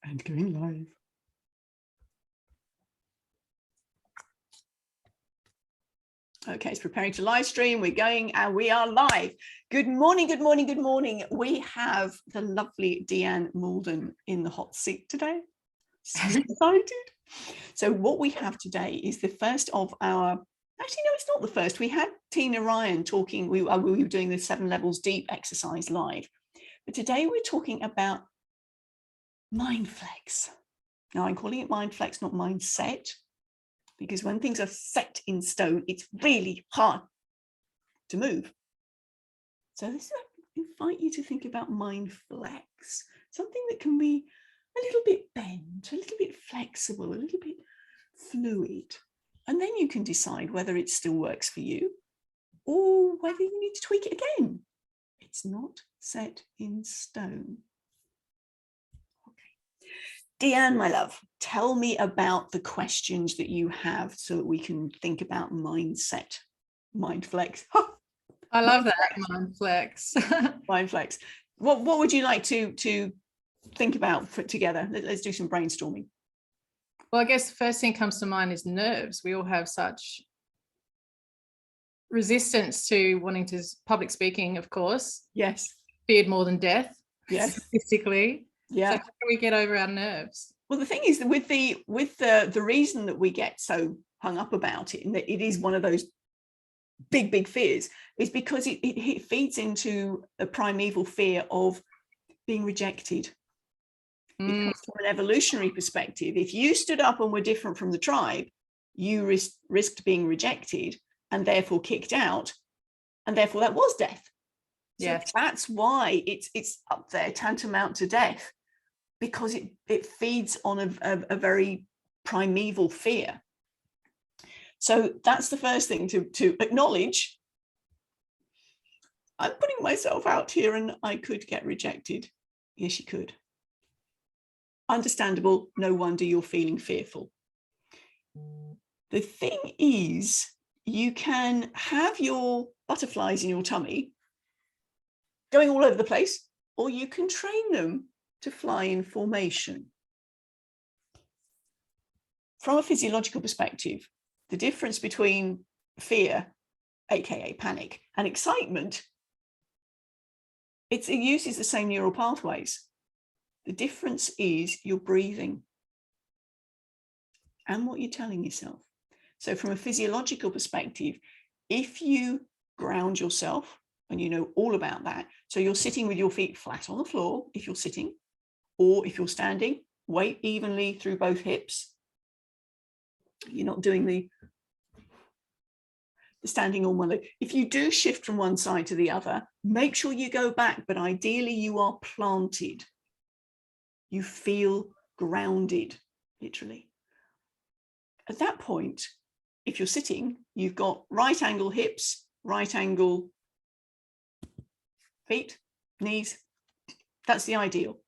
And going live. Okay, it's preparing to live stream. We're going and we are live. Good morning, good morning, good morning. We have the lovely Deanne Moulden in the hot seat today. So excited. So what we have today is the first of our, actually, no, it's not the first. We had Tina Ryan talking, we were doing the 7 levels deep exercise live. But today we're talking about mind flex. Now I'm calling it mind flex, not mindset, because when things are set in stone, it's really hard to move. So this is, I invite you to think about mind flex, something that can be a little bit bent, a little bit flexible, a little bit fluid. And then you can decide whether it still works for you or whether you need to tweak it again. It's not set in stone. Deanne, my love, tell me about the questions that you have so that we can think about mindset, mind flex. I love that, mind flex. Mind flex. What would you like to think about together? Let's do some brainstorming. Well, I guess the first thing that comes to mind is nerves. We all have such resistance to wanting to public speaking, of course. Yes. Feared more than death. Yes. Statistically. Yeah. So how do we get over our nerves? Well, the thing is that with the reason that we get so hung up about it, and that it is one of those big fears, is because it feeds into a primeval fear of being rejected. Because from an evolutionary perspective, if you stood up and were different from the tribe, you risked being rejected and therefore kicked out, and therefore that was death. So yes, that's why it's up there, tantamount to death, because it feeds on a very primeval fear. So that's the first thing to acknowledge. I'm putting myself out here and I could get rejected. Yes, you could. Understandable. No wonder you're feeling fearful. The thing is, you can have your butterflies in your tummy going all over the place, or you can train them to fly in formation. From a physiological perspective, the difference between fear, aka panic, and excitement, it uses the same neural pathways. The difference is your breathing and what you're telling yourself. So from a physiological perspective, if you ground yourself, and you know all about that, so you're sitting with your feet flat on the floor if you're sitting, or if you're standing, weight evenly through both hips. You're not doing the standing on one leg. If you do shift from one side to the other, make sure you go back, but ideally you are planted. You feel grounded, literally. At that point, if you're sitting, you've got right angle hips, right angle feet, knees. That's the ideal,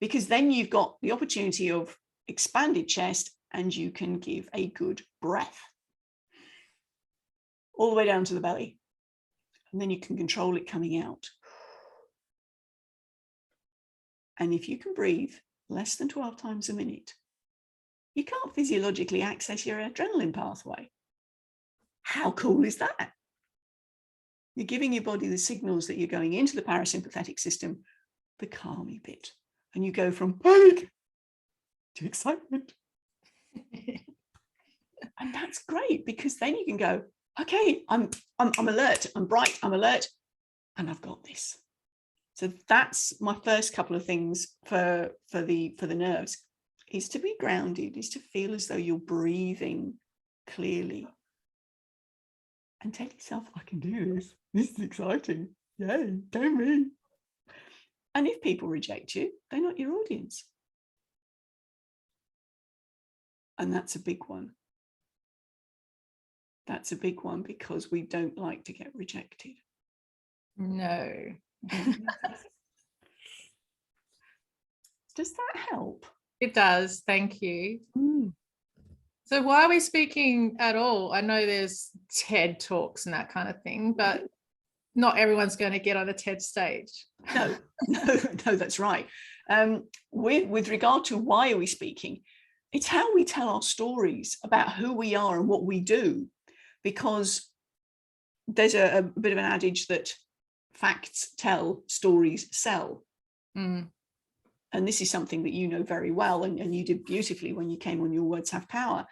because then you've got the opportunity of expanded chest and you can give a good breath all the way down to the belly. And then you can control it coming out. And if you can breathe less than 12 times a minute, you can't physiologically access your adrenaline pathway. How cool is that? You're giving your body the signals that you're going into the parasympathetic system, the calming bit, and you go from panic to excitement. And that's great, because then you can go, okay, I'm alert, I'm bright, I'm alert, and I've got this. So that's my first couple of things for the nerves, is to be grounded, is to feel as though you're breathing clearly. And tell yourself, I can do this. This is exciting. Yay, go me. And if people reject you, they're not your audience. And that's a big one. That's a big one, because we don't like to get rejected. No. Does that help? It does. Thank you. So why are we speaking at all? I know there's TED Talks and that kind of thing, but Not everyone's going to get on a TED stage. No, no, that's right. With regard to why are we speaking, it's how we tell our stories about who we are and what we do, because there's a bit of an adage that facts tell, stories sell. Mm. And this is something that you know very well, and you did beautifully when you came on Your Words Have Power.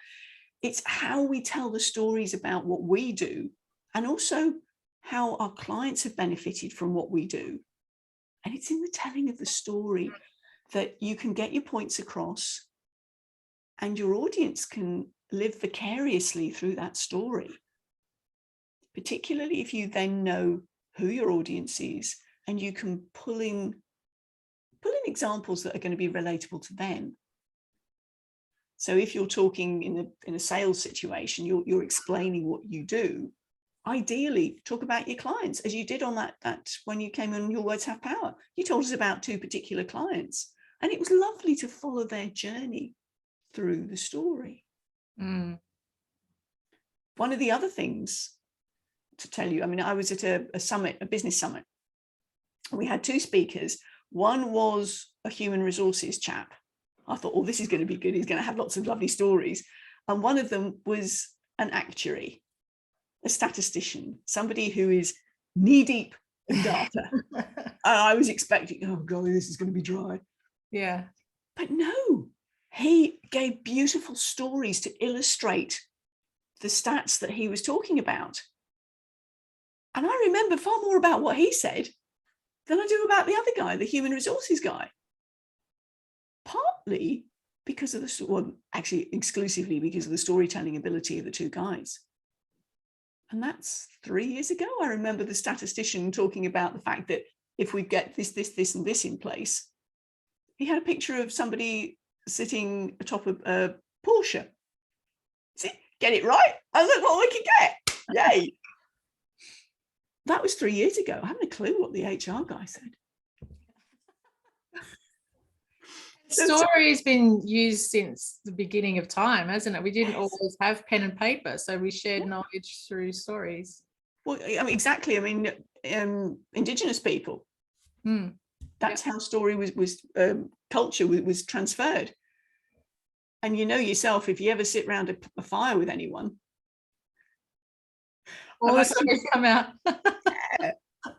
It's how we tell the stories about what we do, and also how our clients have benefited from what we do. And it's in the telling of the story that you can get your points across, and your audience can live vicariously through that story, particularly if you then know who your audience is, and you can pull in examples that are going to be relatable to them. So if you're talking in a sales situation, you're explaining what you do. Ideally, talk about your clients, as you did on that when you came on Your Words Have Power. You told us about 2 particular clients, and it was lovely to follow their journey through the story. Mm. One of the other things to tell you, I mean, I was at a summit, a business summit. We had 2 speakers. One was a human resources chap. I thought, oh, this is going to be good. He's going to have lots of lovely stories. And one of them was an actuary, a statistician, somebody who is knee deep in data. And I was expecting, oh God, this is going to be dry. Yeah. But no, he gave beautiful stories to illustrate the stats that he was talking about. And I remember far more about what he said than I do about the other guy, the human resources guy. Partly because of actually exclusively because of the storytelling ability of the 2 guys. And that's 3 years ago. I remember the statistician talking about the fact that if we get this, and this in place, he had a picture of somebody sitting atop a Porsche. See, get it right? I was like, what we can get. Yay. That was 3 years ago. I haven't a clue what the HR guy said. Story has been used since the beginning of time, hasn't it? We didn't always have pen and paper, so we shared knowledge through stories. Well, I mean, exactly. I mean, Indigenous people. That's how story was culture was transferred. And you know yourself, if you ever sit around a fire with anyone, all the stories come out.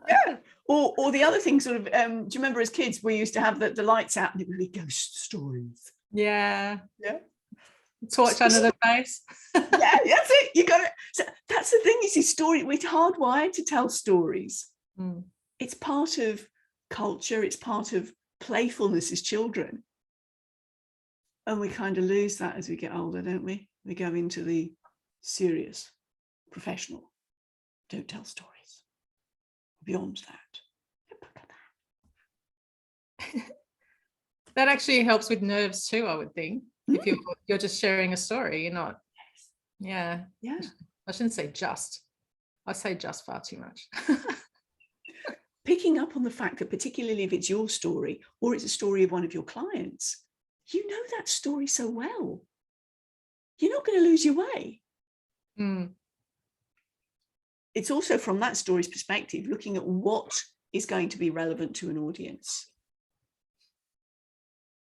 Yeah. Or the other thing, sort of, do you remember as kids we used to have the lights out and it would be ghost stories? Yeah. Torch under the face. Yeah, that's it. You got it. So that's the thing. You see, story. We're hardwired to tell stories. It's part of culture. It's part of playfulness as children, and we kind of lose that as we get older, don't we? We go into the serious, professional. Don't tell stories. Beyond that. That actually helps with nerves too, I would think. If you're just sharing a story, you're not. Yeah. I shouldn't say just. I say just far too much. Picking up on the fact that particularly if it's your story or it's a story of one of your clients, you know that story so well. You're not going to lose your way. It's also from that story's perspective, looking at what is going to be relevant to an audience.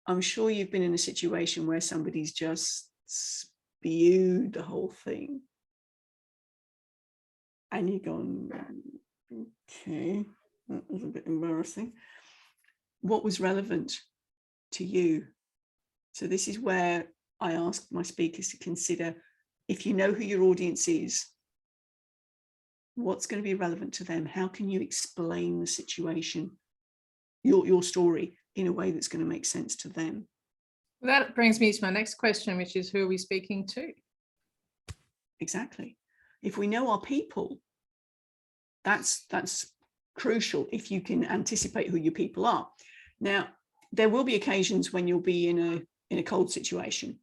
I'm sure you've been in a situation where somebody's just spewed the whole thing. And you're going, okay, that was a bit embarrassing. What was relevant to you? So this is where I ask my speakers to consider, if you know who your audience is, what's going to be relevant to them? How can you explain the situation, your story, in a way that's going to make sense to them? Well, that brings me to my next question, which is, who are we speaking to? Exactly. If we know our people, that's crucial, if you can anticipate who your people are. Now, there will be occasions when you'll be in a cold situation.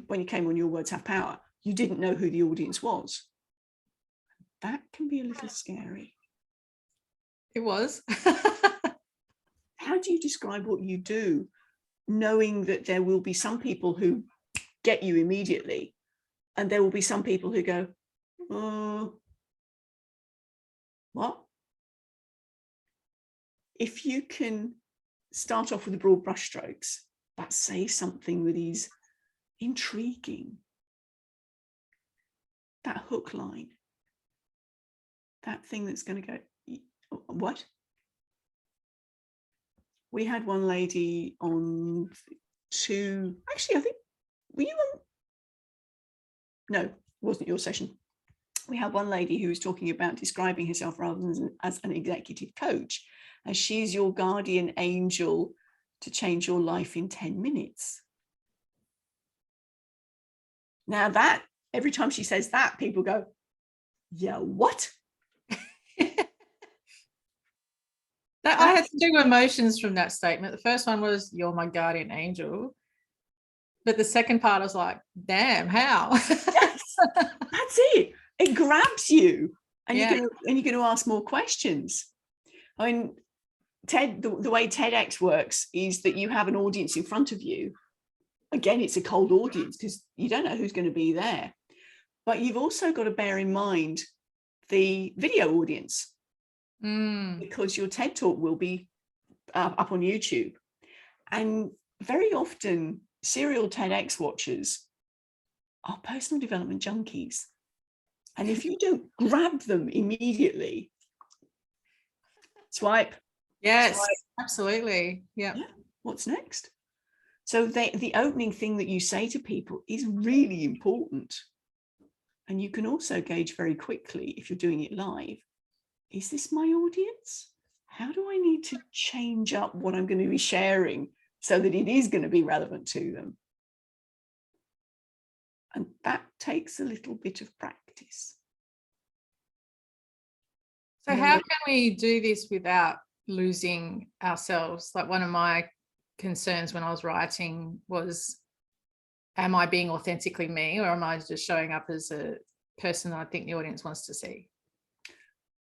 When you came on Your Words Have Power, you didn't know who the audience was. That can be a little scary. It was. How do you describe what you do, knowing that there will be some people who get you immediately, and there will be some people who go, oh, what? if you can start off with the broad brushstrokes, but say something that is intriguing, that hook line, that thing that's going to go, what? We had one lady on actually, I think, were you on? No, it wasn't your session. We had one lady who was talking about describing herself rather than as an executive coach, as she's your guardian angel to change your life in 10 minutes. Now that, every time she says that, people go, yeah, what? I had two emotions from that statement. The first one was, you're my guardian angel. But the second part, I was like, damn, how? Yes, that's it. It grabs you, and you're going to ask more questions. I mean, TED, the way TEDx works is that you have an audience in front of you. Again, it's a cold audience because you don't know who's going to be there. But you've also got to bear in mind the video audience, because your TED Talk will be up on YouTube. And very often, serial TEDx watchers are personal development junkies. And if you don't grab them immediately, swipe. Yes, swipe. Absolutely. Yeah. What's next? So the opening thing that you say to people is really important. And you can also gauge very quickly, if you're doing it live, is this my audience? How do I need to change up what I'm going to be sharing so that it is going to be relevant to them? And that takes a little bit of practice. So how can we do this without losing ourselves? Like, one of my concerns when I was writing was, am I being authentically me, or am I just showing up as a person that I think the audience wants to see?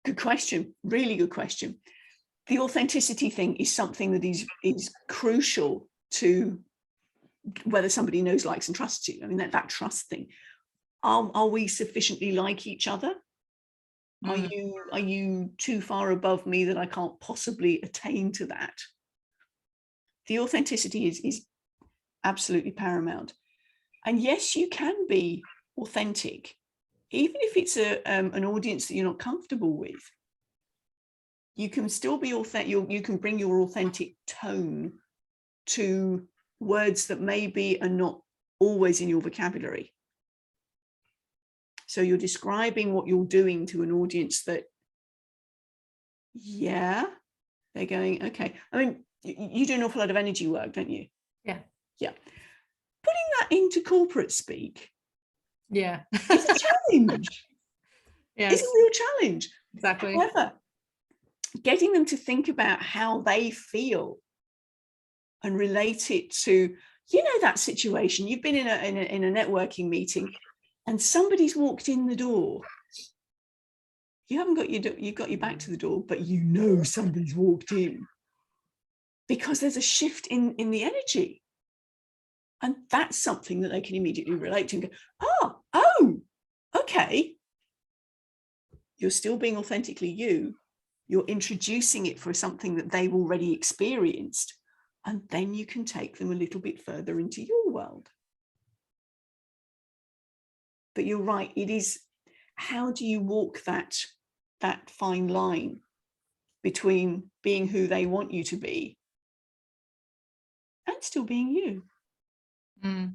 Good question. Really good question. The authenticity thing is something that is crucial to whether somebody knows, likes, and trusts you. I mean, that trust thing. Are we sufficiently like each other? Are you too far above me that I can't possibly attain to that? The authenticity is absolutely paramount. And yes, you can be authentic, even if it's an audience that you're not comfortable with. You can still be authentic. You can bring your authentic tone to words that maybe are not always in your vocabulary. So you're describing what you're doing to an audience that, yeah, they're going, okay. I mean, you do an awful lot of energy work, don't you? Yeah. Yeah. Putting that into corporate speak, yeah, it's a challenge. Yes. It's a real challenge. Exactly. However, getting them to think about how they feel and relate it to, that situation. You've been in a networking meeting and somebody's walked in the door. You haven't got you've got your back to the door, but somebody's walked in because there's a shift in the energy. And that's something that they can immediately relate to and go, oh, okay. You're still being authentically you. You're introducing it for something that they've already experienced. And then you can take them a little bit further into your world. But you're right, it is, how do you walk that fine line between being who they want you to be and still being you? And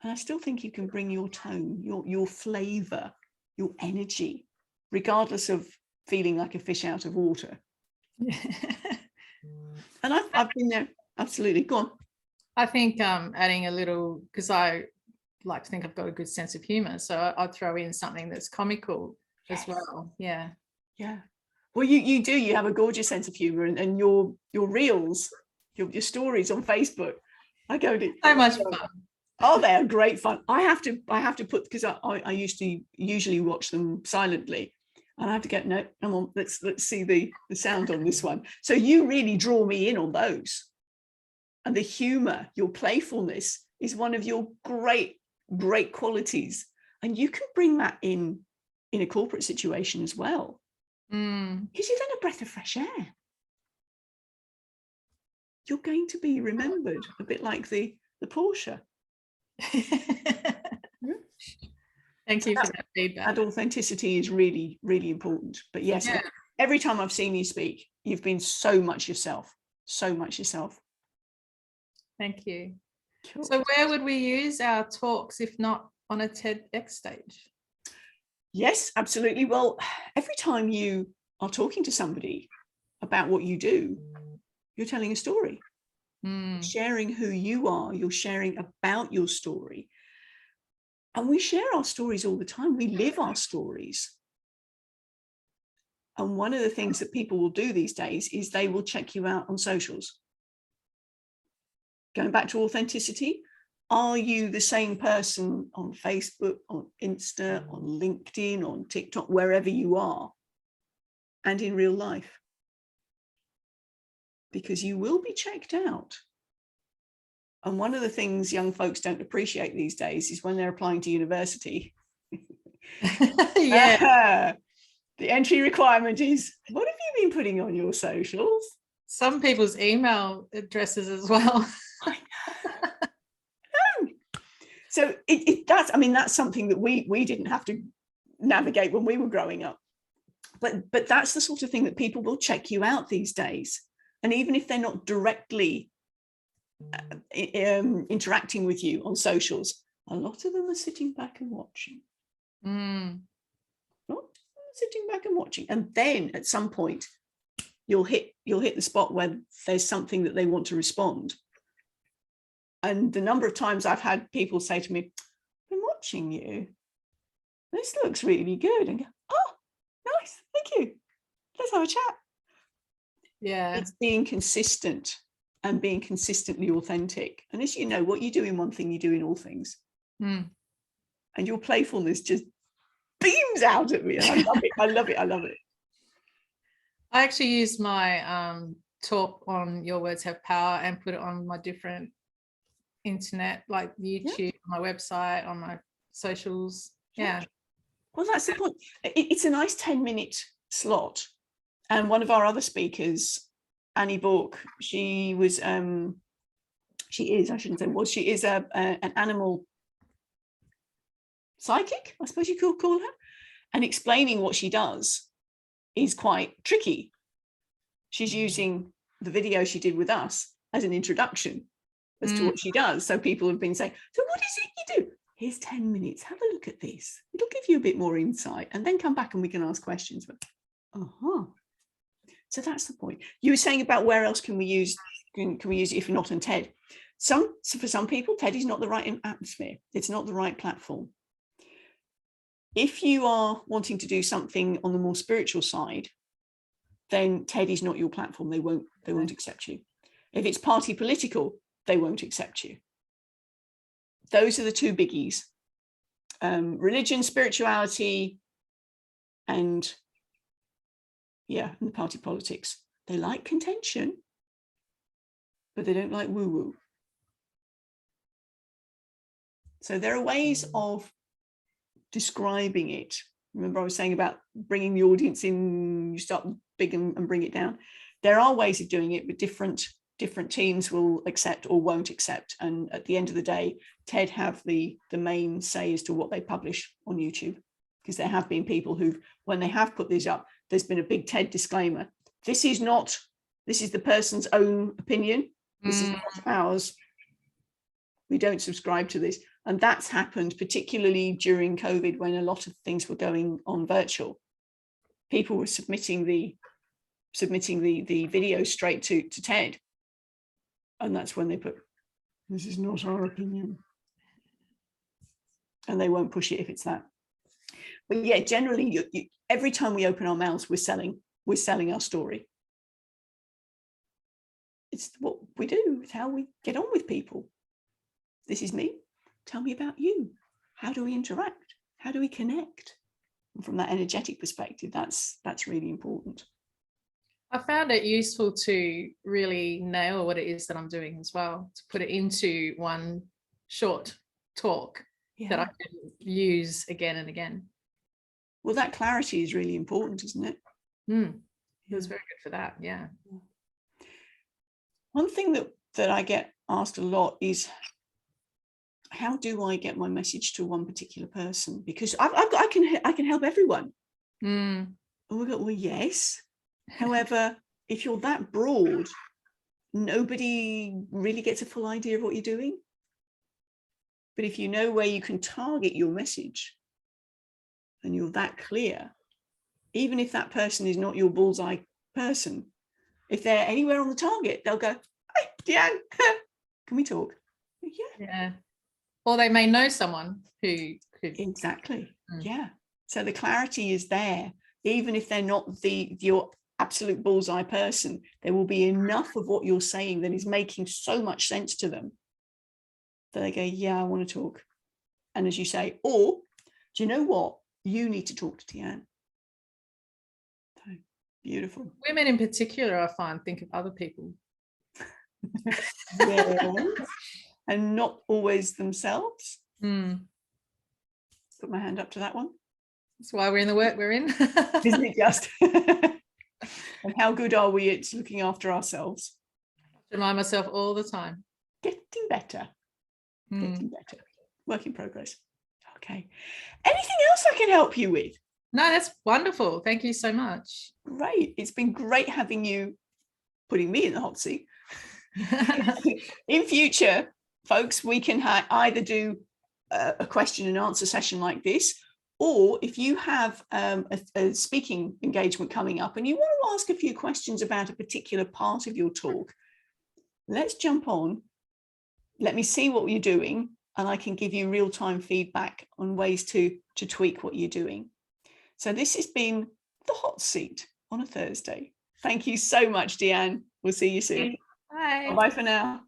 I still think you can bring your tone, your flavor, your energy, regardless of feeling like a fish out of water. And I've been there. Absolutely. Go on. I think adding a little, because I like to think I've got a good sense of humor, so I'd throw in something that's comical as well. Yeah. Well, you do. You have a gorgeous sense of humor, and your reels, your stories on Facebook, I go to so much fun. Oh, they are great fun. I have to put, because I used to usually watch them silently, and I have to get, no, come on, let's see the sound on this one. So you really draw me in on those, and the humor, your playfulness is one of your great qualities, and you can bring that in a corporate situation as well, because you're then a breath of fresh air. you're going to be remembered, a bit like the Porsche. Thank you for that feedback. And authenticity is really, really important. But yes, every time I've seen you speak, you've been so much yourself. Thank you. Cool. So where would we use our talks if not on a TEDx stage? Yes, absolutely. Well, every time you are talking to somebody about what you do, you're telling a story. Sharing who you are, you're sharing about your story. And we share our stories all the time. We live our stories. And one of the things that people will do these days is they will check you out on socials. Going back to authenticity, are you the same person on Facebook, on Insta, on LinkedIn, on TikTok, wherever you are, and in real life? Because you will be checked out. And one of the things young folks don't appreciate these days is when they're applying to university. The entry requirement is, what have you been putting on your socials? Some people's email addresses as well. So that's something that we didn't have to navigate when we were growing up. But that's the sort of thing that people will check you out these days. And even if they're not directly interacting with you on socials, a lot of them are sitting back and watching. Sitting back and watching. And then at some point, you'll hit the spot where there's something that they want to respond. And the number of times I've had people say to me, I've been watching you. This looks really good. And go, oh, nice. Thank you. Let's have a chat. Yeah. It's being consistent and being consistently authentic. And as you know, what you do in one thing, you do in all things. And your playfulness just beams out at me. And I love it. I love it. I love it. I actually used my talk on Your Words Have Power and put it on my different internet, like YouTube, my website, on my socials. Yeah. Well, that's the point. It's a nice 10-minute slot. And one of our other speakers, Annie Bork, she is an animal psychic, I suppose you could call her. And explaining what she does is quite tricky. She's using the video she did with us as an introduction as to what she does. So people have been saying, so what is it you do? Here's 10 minutes, have a look at this. It'll give you a bit more insight, and then come back and we can ask questions. But, so that's the point. You were saying about where else can we use it if not on TED? For some people, TED is not the right atmosphere. It's not the right platform. If you are wanting to do something on the more spiritual side, then TED is not your platform. They won't accept you. If it's party political, they won't accept you. Those are the two biggies. Religion, spirituality, and the party politics. They like contention, but they don't like woo-woo. So there are ways of describing it. Remember I was saying about bringing the audience in, you start big and bring it down. There are ways of doing it, but different teams will accept or won't accept. And at the end of the day, TED have the main say as to what they publish on YouTube, because there have been people who've, when they have put these up, there's been a big TED disclaimer. This is the person's own opinion. This is not ours. We don't subscribe to this. And that's happened particularly during COVID, when a lot of things were going on virtual. People were submitting the video straight to TED. And that's when they put, this is not our opinion. And they won't push it if it's that. But yeah, generally, every time we open our mouths, we're selling our story. It's what we do. It's how we get on with people. This is me. Tell me about you. How do we interact? How do we connect? And from that energetic perspective, that's really important. I found it useful to really nail what it is that I'm doing as well, to put it into one short talk that I can use again and again. Well, that clarity is really important, isn't it? It was very good for that. Yeah. One thing that I get asked a lot is, how do I get my message to one particular person? Because I can help everyone. Mm. And we go, well, yes. However, if you're that broad, nobody really gets a full idea of what you're doing. But if you know where you can target your message and you're that clear, even if that person is not your bullseye person, if they're anywhere on the target, they'll go, hey, Deanne, can we talk? Yeah. Or they may know someone who could. Exactly. Yeah. So the clarity is there. Even if they're not your absolute bullseye person, there will be enough of what you're saying that is making so much sense to them that they go, yeah, I want to talk. And as you say, or do you know what? You need to talk to Deanne. So, beautiful. Women in particular, I find, think of other people. Yes. And not always themselves. Mm. Put my hand up to that one. That's why we're in the work we're in. Isn't it just? And how good are we at looking after ourselves? Remind myself all the time. Getting better. Mm. Getting better. Work in progress. Okay. Anything else I can help you with? No, that's wonderful. Thank you so much. Great. It's been great having you, putting me in the hot seat. In future, folks, we can either do a question and answer session like this, or if you have a speaking engagement coming up and you want to ask a few questions about a particular part of your talk, let's jump on. Let me see what you're doing, and I can give you real-time feedback on ways to tweak what you're doing. So this has been the hot seat on a Thursday. Thank you so much, Deanne. We'll see you soon. Bye. Bye for now.